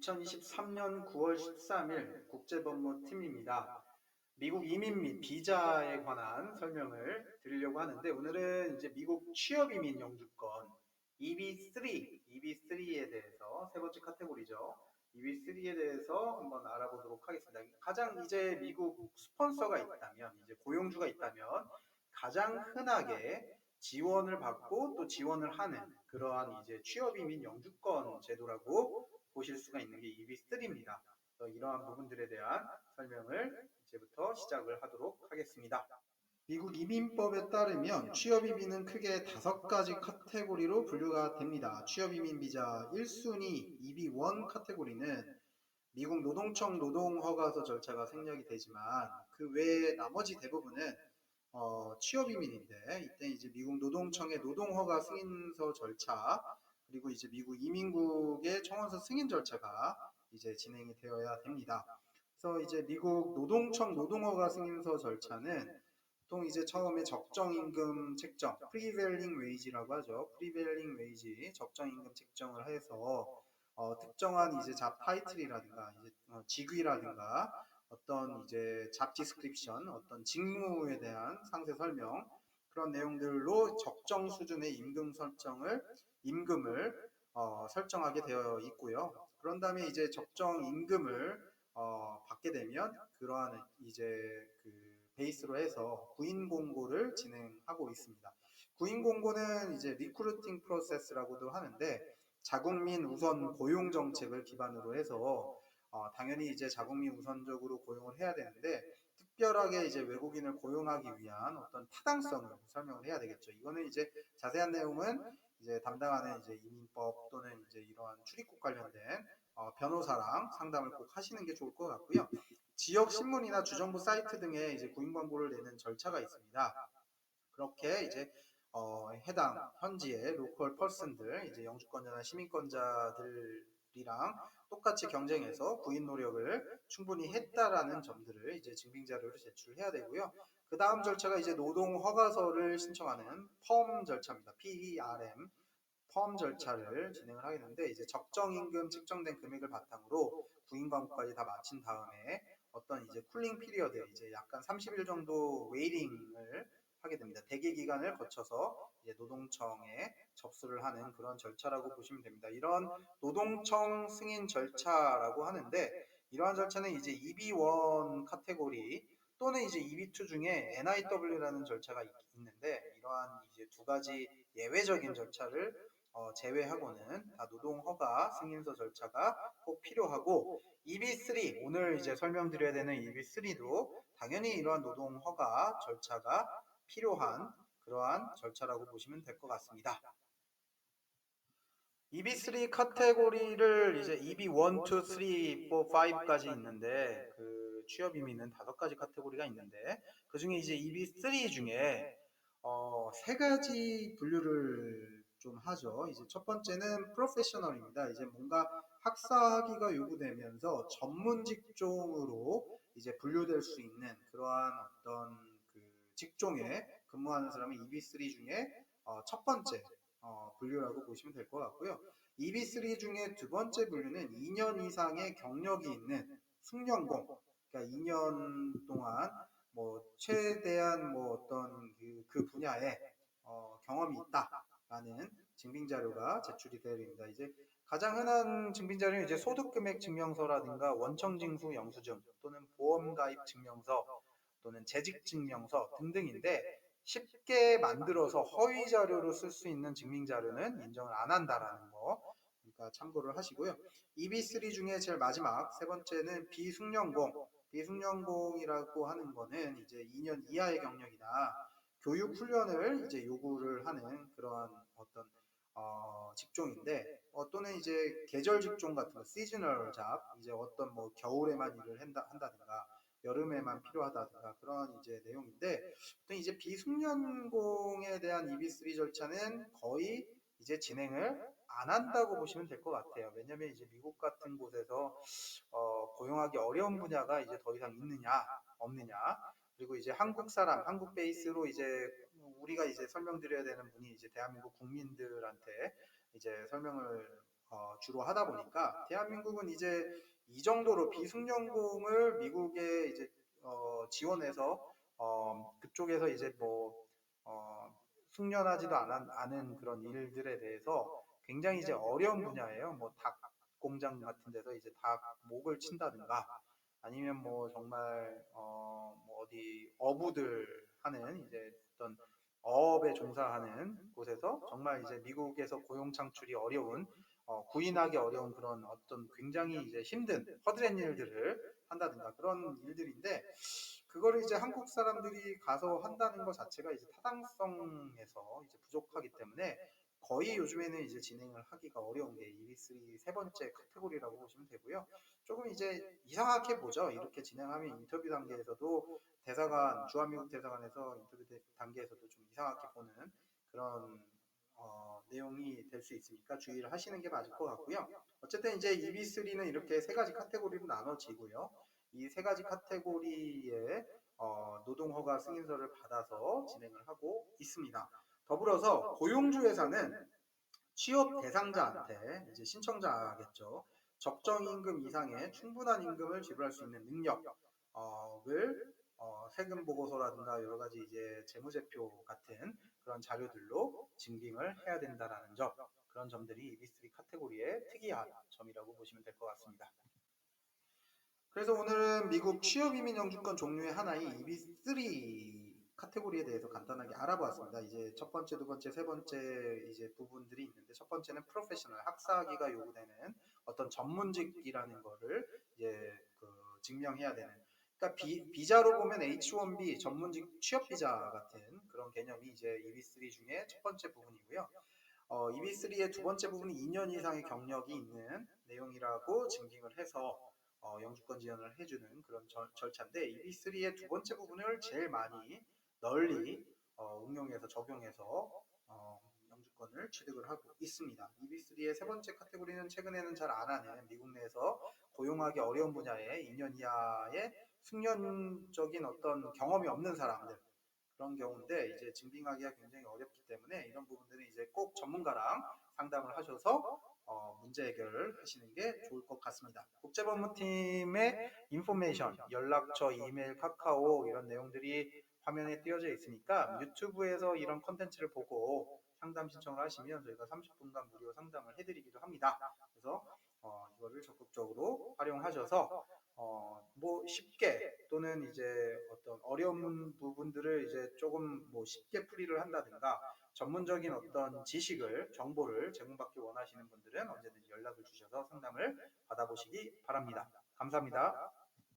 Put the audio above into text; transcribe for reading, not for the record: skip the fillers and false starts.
2023년 9월 13일 국제법무팀입니다. 미국 이민 및 비자에 관한 설명을 드리려고 하는데, 오늘은 이제 미국 취업이민 영주권 EB3에 대해서 세 번째 카테고리죠. EB3에 대해서 한번 알아보도록 하겠습니다. 가장 이제 미국 스폰서가 있다면, 이제 고용주가 있다면 가장 흔하게 지원을 받고 또 지원을 하는 그러한 이제 취업이민 영주권 제도라고 보실 수가 있는 게 EB3입니다. 이러한 부분들에 대한 설명을 이제부터 시작을 하도록 하겠습니다. 미국 이민법에 따르면 취업이민은 크게 5가지 카테고리로 분류가 됩니다. 취업이민 비자 1순위 EB1 카테고리는 미국 노동청 노동허가서 절차가 생략이 되지만 그 외에 나머지 대부분은 취업이민인데, 이때 이제 미국 노동청의 노동허가 승인서 절차, 그리고 이제 미국 이민국의 청원서 승인 절차가 이제 진행이 되어야 됩니다. 그래서 이제 미국 노동청 노동허가 승인서 절차는 보통 이제 처음에 적정임금 책정, 프리베일링 웨이지라고 하죠. 프리베일링 웨이지, 적정임금 책정을 해서 특정한 이제 잡 타이틀이라든가 이제 직위라든가 어떤 이제 잡 디스크립션, 어떤 직무에 대한 상세 설명, 그런 내용들로 적정 수준의 임금을 설정하게 되어 있고요. 그런 다음에 이제 적정 임금을 받게 되면 그러한 이제 그 베이스로 해서 구인 공고를 진행하고 있습니다. 구인 공고는 이제 리크루팅 프로세스라고도 하는데, 자국민 우선 고용 정책을 기반으로 해서 당연히 이제 자국민 우선적으로 고용을 해야 되는데, 특별하게 이제 외국인을 고용하기 위한 어떤 타당성을 설명을 해야 되겠죠. 이거는 이제 자세한 내용은 이제 담당하는 이제 이민법 또는 이제 이러한 출입국 관련된 변호사랑 상담을 꼭 하시는 게 좋을 것 같고요. 지역 신문이나 주정부 사이트 등에 이제 구인 광고를 내는 절차가 있습니다. 그렇게 이제 해당 현지의 로컬 퍼슨들, 이제 영주권자나 시민권자들이랑 똑같이 경쟁해서 구인 노력을 충분히 했다라는 점들을 이제 증빙 자료를 제출해야 되고요. 그 다음 절차가 이제 노동 허가서를 신청하는 펌 절차입니다. PERM 펌 절차를 진행을 하게 되는데, 이제 적정 임금 측정된 금액을 바탕으로 구인 광고까지 다 마친 다음에 어떤 이제 쿨링 피리어드, 이제 약간 30일 정도 웨이팅을 하게 됩니다. 대기 기간을 거쳐서 이제 노동청에 접수를 하는 그런 절차라고 보시면 됩니다. 이런 노동청 승인 절차라고 하는데, 이러한 절차는 이제 EB1 카테고리 또는 이제 EB2 중에 NIW라는 절차가 있는데, 이러한 이제 두 가지 예외적인 절차를 제외하고는 다 노동허가 승인서 절차가 꼭 필요하고, EB3, 오늘 이제 설명드려야 되는 EB3도 당연히 이러한 노동허가 절차가 필요한 그러한 절차라고 보시면 될 것 같습니다. EB3 카테고리를 이제 EB1, 2, 3, 4, 5까지 있는데, 그 취업 이민은 5가지 카테고리가 있는데, 그 중에 이제 EB3 중에 세 가지 분류를 좀 하죠. 이제 첫 번째는 프로페셔널입니다. 이제 뭔가 학사학위가 요구되면서 전문 직종으로 이제 분류될 수 있는 그러한 어떤 그 직종에 근무하는 사람이 EB3 중에 첫 번째 분류라고 보시면 될 것 같고요. EB3 중에 두 번째 분류는 2년 이상의 경력이 있는 숙련공, 그러니까 2년 동안 뭐 최대한 뭐 어떤 그 분야에 경험이 있다라는 증빙 자료가 제출이 되어야 됩니다. 이제 가장 흔한 증빙 자료는 이제 소득금액 증명서라든가 원청징수 영수증 또는 보험가입 증명서 또는 재직 증명서 등등인데, 쉽게 만들어서 허위 자료로 쓸 수 있는 증빙 자료는 인정을 안 한다라는 거, 그러니까 참고를 하시고요. EB3 중에 제일 마지막 세 번째는 비숙련공. 비숙련공이라고 하는 거는 이제 2년 이하의 경력이나 교육 훈련을 이제 요구를 하는 그러한 어떤 직종인데, 또는 이제 계절 직종 같은 거, 시즈널 잡, 이제 어떤 뭐 겨울에만 일을 한다든가 여름에만 필요하다든가 그런 이제 내용인데, 보통 이제 비숙련공에 대한 EB3 절차는 거의 이제 진행을 안 한다고 보시면 될 것 같아요. 왜냐면 이제 미국 같은 곳에서 고용하기 어려운 분야가 이제 더 이상 있느냐 없느냐, 그리고 이제 한국 사람, 한국 베이스로 이제 우리가 이제 설명드려야 되는 분이 이제 대한민국 국민들한테 이제 설명을 주로 하다 보니까 대한민국은 이제 이 정도로 비숙련공을 미국에 이제 지원해서 그쪽에서 이제 뭐 숙련하지도 않은 그런 일들에 대해서 굉장히 이제 어려운 분야예요. 뭐 닭 공장 같은 데서 이제 닭 목을 친다든가 아니면 뭐 정말 뭐 어디 어부들 하는 이제 어떤 어업에 종사하는 곳에서 정말 이제 미국에서 고용 창출이 어려운 구인하기 어려운 그런 어떤 굉장히 이제 힘든 허드렛 일들을 한다든가 그런 일들인데 그거를 이제 한국 사람들이 가서 한다는 것 자체가 이제 타당성에서 이제 부족하기 때문에 거의 요즘에는 이제 진행을 하기가 어려운 게 EB3 세 번째 카테고리라고 보시면 되고요. 조금 이제 이상하게 보죠. 이렇게 진행하면 인터뷰 단계에서도 대사관, 주한미국 대사관에서 인터뷰 단계에서도 좀 이상하게 보는 그런 내용이 될 수 있으니까 주의를 하시는 게 맞을 것 같고요. 어쨌든 이제 EB3는 이렇게 세 가지 카테고리로 나눠지고요. 이 세 가지 카테고리에 노동허가 승인서를 받아서 진행을 하고 있습니다. 더불어서 고용주 회사는 취업 대상자한테 이제 신청자겠죠. 적정 임금 이상의 충분한 임금을 지불할 수 있는 능력을 세금 보고서라든가 여러 가지 이제 재무제표 같은 그런 자료들로 증빙을 해야 된다라는 점, 그런 점들이 EB3 카테고리의 특이한 점이라고 보시면 될 것 같습니다. 그래서 오늘은 미국 취업 이민 영주권 종류의 하나인 EB3 카테고리에 대해서 간단하게 알아보았습니다. 이제 첫 번째, 두 번째, 세 번째 이제 부분들이 있는데 첫 번째는 프로페셔널 학사학위가 요구되는 어떤 전문직이라는 거를 이제 증명해야 되는. 그러니까 비자로 보면 H1B 전문직 취업 비자 같은 그런 개념이 이제 EB3 중에 첫 번째 부분이고요. EB3의 두 번째 부분이 2년 이상의 경력이 있는 내용이라고 증빙을 해서 영주권 지원을 해주는 그런 절차인데 EB3의 두 번째 부분을 제일 많이 널리 응용해서 적용해서 영주권을 취득을 하고 있습니다. EB3의 세 번째 카테고리는 최근에는 잘 안 하는 미국 내에서 고용하기 어려운 분야의 2년 이하의 숙련적인 어떤 경험이 없는 사람들 그런 경우인데 이제 증빙하기가 굉장히 어렵기 때문에 이런 부분들은 이제 꼭 전문가랑 상담을 하셔서 문제 해결을 하시는 게 좋을 것 같습니다. 국제법무팀의 인포메이션, 연락처, 이메일, 카카오 이런 내용들이 화면에 띄어져 있으니까 유튜브에서 이런 컨텐츠를 보고 상담 신청을 하시면 저희가 30분간 무료 상담을 해드리기도 합니다. 그래서 이거를 적극적으로 활용하셔서 뭐 쉽게 또는 이제 어떤 어려운 부분들을 이제 조금 뭐 쉽게 풀이를 한다든가 전문적인 어떤 지식을 정보를 제공받기 원하시는 분들은 언제든지 연락을 주셔서 상담을 받아보시기 바랍니다. 감사합니다.